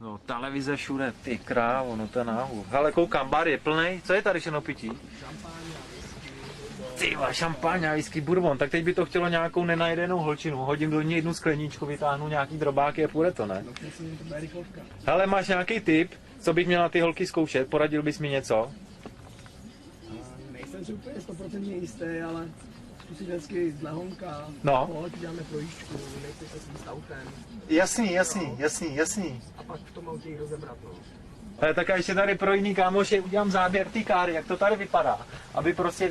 No, televize všude, ty krávo, no to je náhu. Hele, koukám, bar je plnej, co je tady všechno pití? Tyva, šampáň a whisky bourbon, tak teď by to chtělo nějakou nenajedenou holčinu. Hodím do ní jednu skleničku, vytáhnu nějaký drobáky a půjde to, ne? Hele, máš nějaký tip, co bych měl na ty holky zkoušet? Poradil bys mi něco? Nejsem si úplně 100% jistý, ale zkusit vždycky z lehonka. No. Pojď, děláme projížďku, nejste se svým autem. Jasný. A pak v tom autě jich rozebrat, no. Ale tak já ještě tady pro jiný kámoše udělám záběr té káry, jak to tady vypadá, aby prostě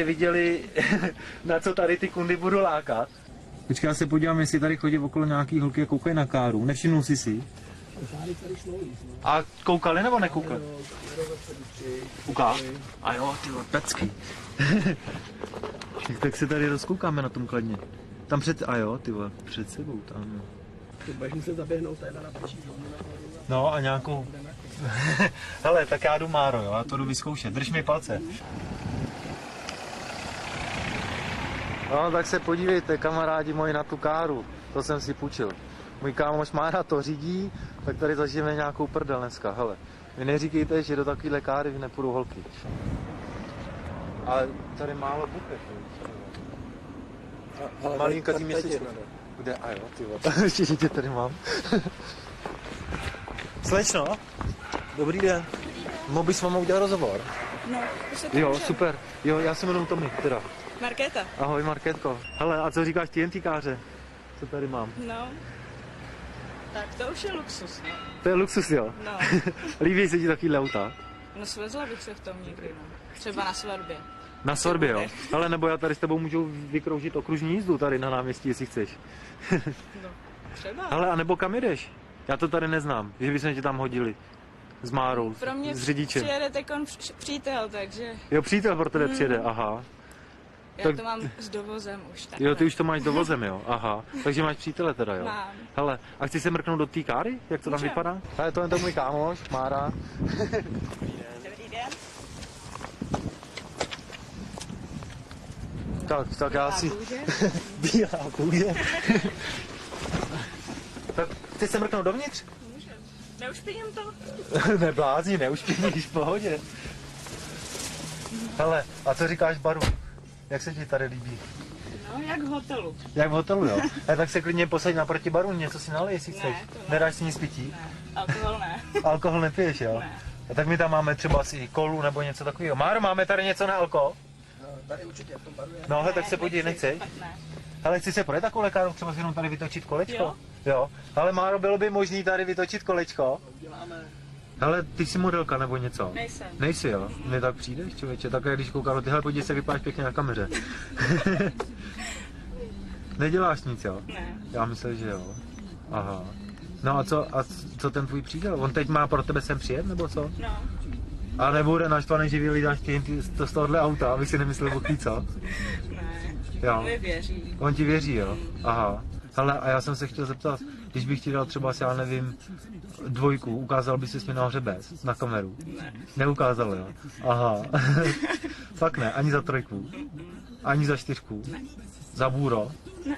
viděli, na co tady ty kundy budu lákat. Počkej, já se podívám, jestli tady chodí okolo nějaký holky a koukají na káru, nevšimnul jsi si? A koukali nebo nekoukali? Ukáž? A jo, ty pecky. Tak se tady rozkoukáme na tom kladně. Tam před sebou tam, jo. Ty budeš muset zaběhnout teda na pečí zónu. No a nějakou... Hele, tak já jdu Máro, jo, já to jdu vyzkoušet. Drž mi palce. No, tak se podívejte, kamarádi moji, na tu káru. To jsem si půjčil. Můj kámoš Mára to řídí, tak tady zažijeme nějakou prdel dneska, hele. Vy neříkejte, že do takovéhle káry nepůjdou holky. Ale tady málo buket, jo. Malinkatý měsíčko. Kde? A jo, ty vole, ještě tě tady mám. Slečno, dobrý den. Mohl bys s váma udělat rozhovor? No, jo, super. Jo, já se jmenuji Tommy, teda. Markéta. Ahoj, Markétko. Hele, a co říkáš TNT-káře? Co tady mám? No, tak to už je luxus, no. To je luxus, jo? No. Líbí se ti takovýhle auta? No, svezla bych se v tom někdy, no. Třeba na svatbě. Na svatbě, jo? Ale nebo já tady s tebou můžu vykroužit okružní jízdu tady na náměstí, jestli chceš. No, třeba. Hele, a nebo kam jedeš? Já to tady neznám, že bychom tě tam hodili. S Márou, pro mě s řidičem. přijede tekon přítel, takže... Jo, přítel pro tebe přijede, aha. Já tak... to mám s dovozem už tak. Jo, ty už to máš dovozem, jo, aha. Takže máš přítele teda, jo. Mám. Hele, a chci se mrknout do té káry, jak to tam vypadá? Hele, to je to můj kámoš, Mára. Dobrý den. Tak já si... Bílá kůže. Tak chci se mrknout dovnitř? Můžem. Neušpiním to? Neblázni, neušpiníš, v pohodě. Hele, a co říkáš baru? Jak se ti tady líbí? No, jak v hotelu. Jak v hotelu, jo? Tak se klidně posaď naproti baru, něco si nalej, jestli chceš. Ne, to ne. Nedáš si nic pití? Ne, alkohol ne. Alkohol nepiješ, jo? Ne. A tak my tam máme třeba asi kolu nebo něco takového. Máro, máme tady něco na alko? No, tady určitě v tom baru je. No, tak se podívej, nechceš? Ne. Hele, chci se projet takovou lékárnu, třeba si jenom tady vytočit kolečko? Jo. Jo. Ale Máro, bylo by možný tady vytočit kolečko? Uděláme. Hele, ty jsi modelka nebo něco? Nejsem. Nejsi, jo? Ne, tak přijdeš, člověče, tak když koukám do tyhle, podívej se, vypadáš pěkně na kameře. Neděláš nic, jo? Ne. Já myslím, že jo. Aha. No a co ten tvůj přítel? On teď má pro tebe sem přijet, nebo co? No. A nebude naštvaný, že vylídáš to z tohohle auta, abych si nemyslel bochý, co? Ne. Jo. On mi věří. On ti věří, jo? Aha. Hele, a já jsem se chtěl zeptat, když bych ti dal třeba, já nevím, 2, ukázal by si mi na hřebec, na kameru? Ne. Neukázal, jo? Aha. Fakt ne, ani za 3, ani za 4, za bůro? Ne.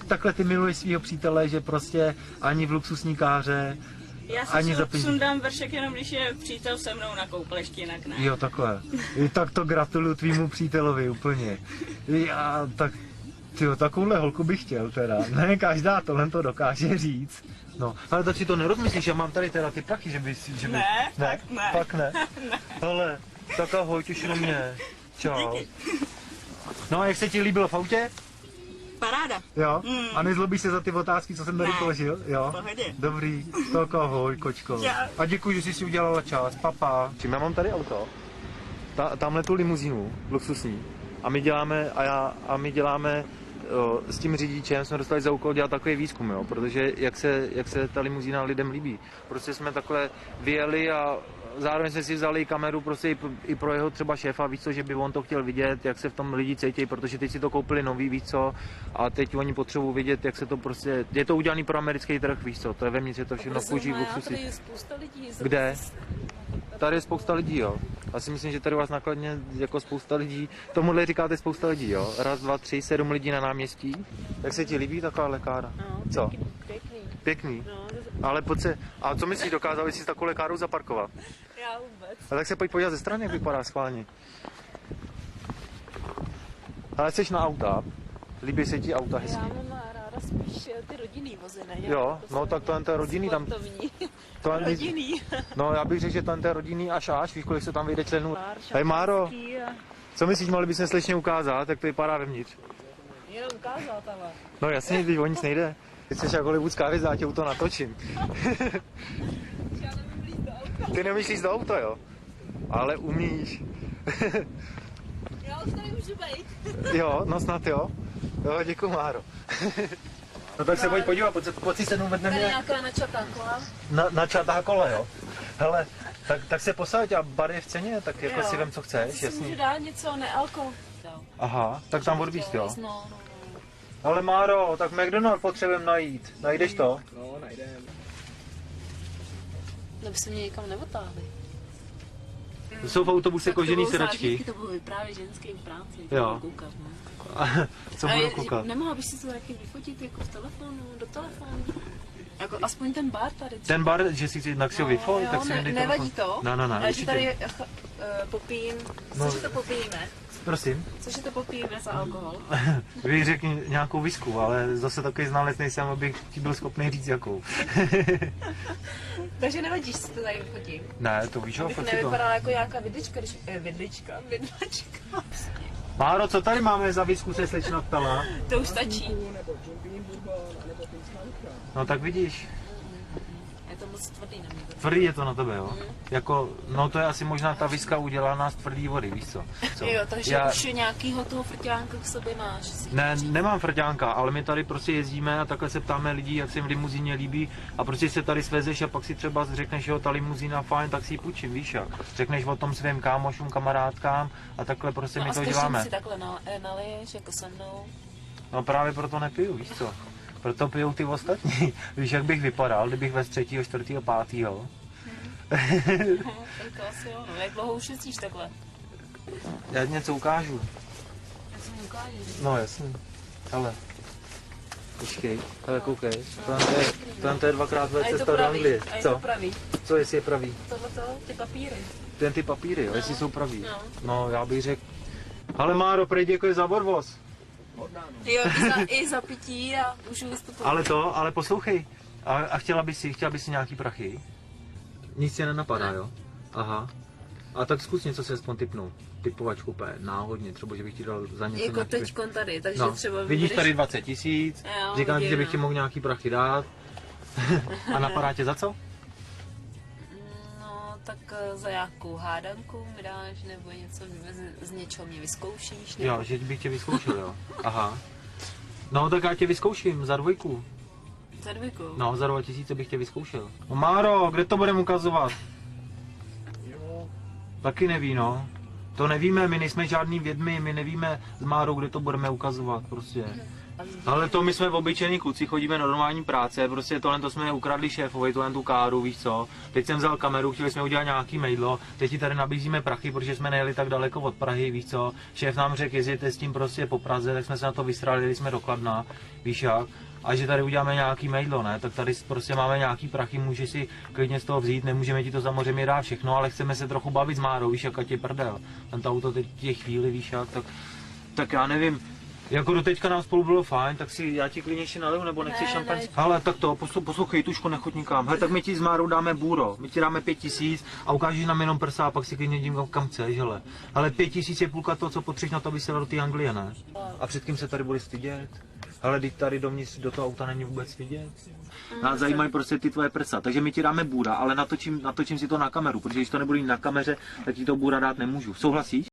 Takhle ty miluješ svého přítele, že prostě ani v luxusní káře, Já ani za si peníze. sundám vršek jenom, když je přítel se mnou na koupališti, jinak ne. Jo, takhle. Tak to gratuluju tvýmu přítelovi úplně. Já tak, tyjo, takovouhle holku bych chtěl teda. Ne, každá tohle to dokáže říct. No, ale tak si to nerozmyslíš, já mám tady teda ty prachy, že by... Ne, fakt ne. Fakt ne. Ale, tak ahoj, těšilo mě. Čau. No a jak se ti líbilo v autě? Paráda. Jo? A nezlobíš se za ty otázky, co jsem tady položil? Jo? Pohodě. Dobrý, tak ahoj, kočko. Já. A děkuji, že jsi si udělala čas, papa. Čím já mám tady auto, tamhle tu limuzínu, luxusní, a my děláme s tím řidičem, jsme dostali za úkol dělat takový výzkum, jo? Protože jak se ta limuzína lidem líbí. Prostě jsme takhle vyjeli a zároveň jsme si vzali kameru prostě i pro jeho třeba šéfa, víš co, že by on to chtěl vidět, jak se v tom lidi cítí, protože teď si to koupili nový, víš co, a teď oni potřebují vidět, jak se to prostě, je to udělaný pro americký trh, víš co, to je vevnitř, je to všechno v kůži, v luxusi. Tady je spousta lidí. Kde? Tady je spousta lidí, jo. Já si myslím, že tady vás nakladně jako spousta lidí, tomuhle říkáte spousta lidí, jo. 1, 2, 3, 7 lidí na náměstí. Jak se ti líbí taková lékára? No, co? Pěkný. Pěkný. No, Ale pojď se, a co myslíš, dokázal jsi takovou káru zaparkovat? já vůbec. A tak se pojď podívat ze strany, jak vypadá schválně. Ale jsi na auta, líbí se ti auta hezký. Já mám ráda spíš ty rodinný vozy, ne? Jo, no tak to je ten rodinný tam. Sportovní. To je, Rodinný. no já bych řekl, že to je ten rodinný až, víš kolik se tam vyjde členů. Hej Máro, co myslíš, mohli bychom slečně ukázat, jak to vypadá vevnitř? Jenom ukázat, ale. No jasně, když o nic nejde. Ty jsi jako hollywoodská hvězda, já tě u toho natočím. Já nemůžu jít do auta. Ty nemyslíš jít do auta, jo? Ale umíš. Já už tady můžu být. Jo, no snad jo. Jo, děkuju Máro. No tak se pojď podívat, pojď si sednout vedle Tady mě. nějaká načatá kola. Načatá kola, jo. Hele, tak se posaď a bar je v ceně, tak jako Jo. si vem, co Já chceš, si můžu jasný. dát něco nealko. Aha, tak tam odvíst, jo. No. Ale Máro, tak McDonald potřebujeme najít. Najdeš to? No, najdem. No by se mě někam neotáhli. To jsou v autobuse kožený sedačky. To budou vyprávět ženský v práci. Jo. Koukat, no. Co budu koukat? Nemohla bys si to taky vyfotit jako v telefonu, do telefonu? Jako aspoň ten bar tady. Ten bar, že si chci na ksio vyfoj, tak si dej nevadí telefon. to. Ne, Já ti tady určitě. popijím, No. cože to popijeme? Prosím. Cože to popijeme za alkohol? Bych řekl nějakou visku, ale zase takový znalec nejsem, abych ti byl schopný říct jakou. Takže nevadí, že si to tady vyfotím. Ne, to víš, jo, Abych fakt si to. nevypadala jako nějaká vidlička, když... vidlička. Máro, co tady máme za visku, se slečna ptala? To už stačí. Nebo Jim Beam Bourbon, nebo Pinská Lichta. No tak vidíš, Je to moc tvrdý na mě. tvrdý je to na tebe, jo? Jako, no to je asi možná ta viska udělaná z tvrdý vody, víš co? Jo, takže už nějakýho toho frťánka k sobě máš. Ne, nemám frťánka, ale my tady prostě jezdíme a takhle se ptáme lidí, jak se jim limuzíně líbí a prostě se tady svezeš a pak si třeba řekneš, jo, ta limuzína fajn, tak si ji půjčím, víš jak. Řekneš o tom svým kámošům, kamarádkám a takhle prostě my to děláme. si takhle naliješ jako se mnou. No právě proto nepiju, víš co. Proto pijou ty ostatní. Víš, jak bych vypadal, kdybych ve 3., 4., 5. Tak to asi jo, no. Jak dlouho už jezdíš takhle? Já ti něco ukážu. Já jsem ukážu. No jasně. Ale. Počkej, ale koukej. To je dvakrát A je to cesta do pravý. Anglie. A je to Co? pravý. Co, jestli je pravý? Tohleto, ty papíry. Ten ty papíry, jo, jestli jsou pravý. No. No, já bych řekl. Ale Máro, prej děkuji za odvoz. Jo, i za pití a můžu vystupovat. Ale poslouchej. A chtěla by si nějaký prachy? Nic tě nenapadá, jo? Aha. A tak zkus něco si aspoň typnout. Typovačku úplně náhodně, třeba, že bych ti dal za něco Jako nějaký... teďkon tady, takže No, třeba vidíš tady 20 000, Jo, říkám ti, vidím, že bych no. ti mohl nějaký prachy dát. A napadá tě za co? No, tak za nějakou hádanku mi dáš, nebo něco z něčeho mě vyzkoušíš, nebo... Jo, že bych tě vyzkoušel, jo. Aha. No tak já tě vyzkouším za 2. Za 2. No, za 2000 bych tě vyzkoušel. No Máro, kde to budeme ukazovat? Jo, Taky neví, no. To nevíme, my nejsme žádný vědmi, my nevíme s Márou, kde to budeme ukazovat, prostě. Ale to my jsme obyčejní kluci, chodíme na normální práce, prostě tohle to jsme ukradli šéfovi, tohle tu káru, víš co. Teď jsem vzal kameru, chtěli jsme udělat nějaký maidlo, teď ti tady nabízíme prachy, protože jsme nejeli tak daleko od Prahy, víš co. Šéf nám řekl, jezdíte s tím prostě po Praze, tak jsme se na to vystrali, jeli jsme do Kladna, víš jak. A že tady uděláme nějaký maidlo, ne, tak tady prostě máme nějaký prachy, můžeš si klidně z toho vzít, nemůžeme ti to samozřejmě dát všechno, ale chceme se trochu bavit s Márou, víš jak, ať je prdel. Tento auto teď je chvíli, víš jak, tak já nevím. Jako do teďka nám spolu bylo fajn, tak si já ti klidně ještě naliju, nebo nechceš šampaňský? Ale tak to, poslouchej, Tuško, nechoď nikam. Hele, tak my ti s Márou dáme bůro, my ti dáme 5 000 a ukážeš nám jenom prsa a pak si klidně jdím kam chceš, hele. Ale 5 000 je půlka toho, co potřebuješ na to, aby se dal do té Anglie, ne? A před kým se tady bude stydět? Ale teď tady dovnitř do toho auta není vůbec vidět. Nás zajímají prostě ty tvoje prsa, takže my ti dáme bůra, ale natočím si to na kameru, protože když to nebude na kameře, tak ti to bůra dát nemůžu. Souhlasíš?